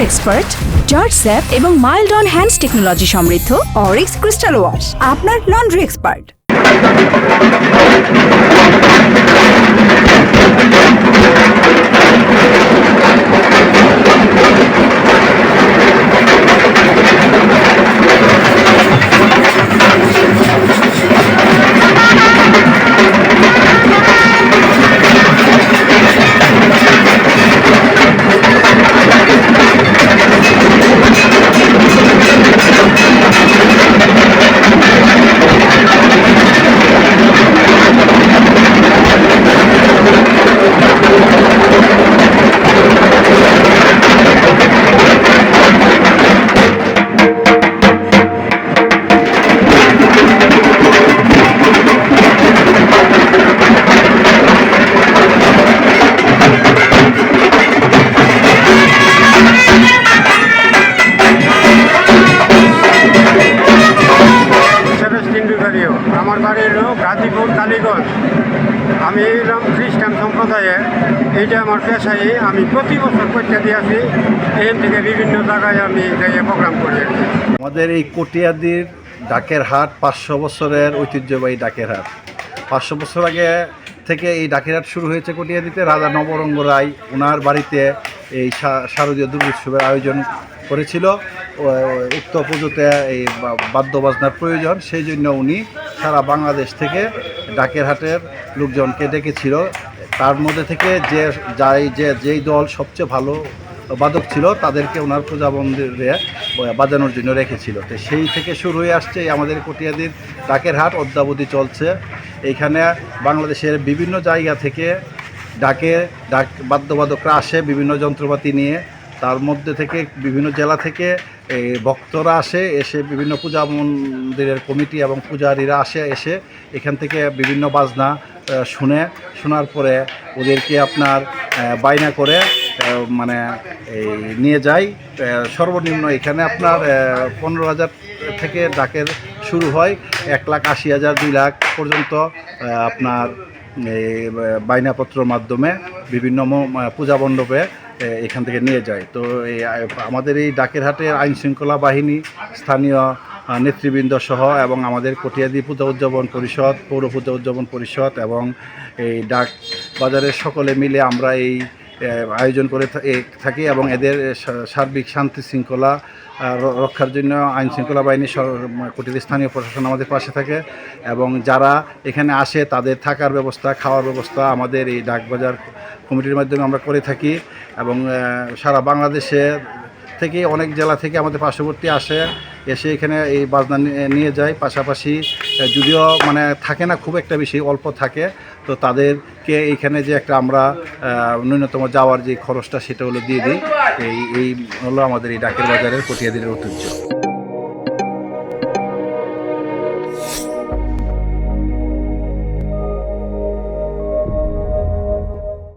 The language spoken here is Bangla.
এক্সপার্ট, জর্জ স্যাপ এবং মাইল্ড অন হ্যান্ডস টেকনোলজি সমৃদ্ধ অরিক্স ক্রিস্টাল ওয়াশ আপনার লন্ড্রি এক্সপার্ট। আমার বাড়ি হলো গাজীপুর কালীগঞ্জ। আমি এলাম খ্রিস্টান সম্প্রদায়ের, এইটা আমার পেশায়। আমি প্রতি বছর পরীক্ষা দিয়ে আসি, এখান থেকে বিভিন্ন জায়গায় আমি যাইয়ে প্রোগ্রাম করি। আমাদের এই কটিয়াদির ডাকের হাট 500 বছরের ঐতিহ্যবাহী ডাকের হাট। 500 বছর আগে থেকে এই ডাকের হাট শুরু হয়েছে কটিয়াদিতে। রাজা নবরঙ্গ রায় ওনার বাড়িতে এই শারদীয় দুর্গোৎসবের আয়োজন করেছিল। উক্ত পুজোতে এই বাদ্যবাজনার প্রয়োজন, সেই জন্য উনি সারা বাংলাদেশ থেকে ডাকের হাটের লোকজনকে ডেকেছিল। তার মধ্যে থেকে যেই দল সবচেয়ে ভালো বাদক ছিল তাদেরকে ওনার পূজা মন্দিরে বাজানোর জন্য রেখেছিল। তো সেই থেকে শুরু হয়ে আসছে আমাদের কটিয়াদির ডাকের হাট, অদ্যাবধি চলছে। এইখানে বাংলাদেশের বিভিন্ন জায়গা থেকে ডাক বাদ্যবাদকরা আসে বিভিন্ন যন্ত্রপাতি নিয়ে। তার মধ্যে থেকে বিভিন্ন জেলা থেকে ভক্তরা এসে বিভিন্ন পূজা মন্দিরের কমিটি এবং পূজারীরা এসে এখান থেকে বিভিন্ন বাজনা শোনার পরে ওদেরকে আপনার বায়না করে মানে নিয়ে যায়। সর্বনিম্ন এখানে আপনার 15,000 থেকে ডাকের শুরু হয়, 1,80,000 2 লাখ পর্যন্ত আপনার বায়নাপত্রর মাধ্যমে বিভিন্ন পূজা মণ্ডপে এখান থেকে নিয়ে যায়। তো আমাদের এই ডাকের হাটের আইন শৃঙ্খলা বাহিনী, স্থানীয় নেতৃবৃন্দ সহ এবং আমাদের কটিয়াদি পূজা উদযাপন পরিষদ, পৌর পূজা উদযাপন পরিষদ এবং এই ডাক বাজারের সকলে মিলে আমরা এই আয়োজন করে থাকি এবং এদের সার্বিক শান্তি শৃঙ্খলা রক্ষার জন্য আইন শৃঙ্খলা বাহিনী, কটিয়াদি স্থানীয় প্রশাসন আমাদের পাশে থাকে এবং যারা এখানে আসে তাদের থাকার ব্যবস্থা, খাওয়ার ব্যবস্থা আমাদের এই ডাকবাজার কমিটির মাধ্যমে আমরা করে থাকি। এবং সারা বাংলাদেশে থেকে অনেক জেলা থেকে আমাদের পার্শ্ববর্তী এসে এখানে এই বাজনা নিয়ে যায়। পাশাপাশি যদিও মানে থাকে না খুব একটা বেশি, অল্প থাকে, তো তাদেরকে এইখানে যে একটা আমরা ন্যূনতম যাওয়ার যে খরচটা সেটা হলো দিয়ে দিই। এই হলো আমাদের এই ডাকের বাজারের কটিয়াদির ঐতিহ্য।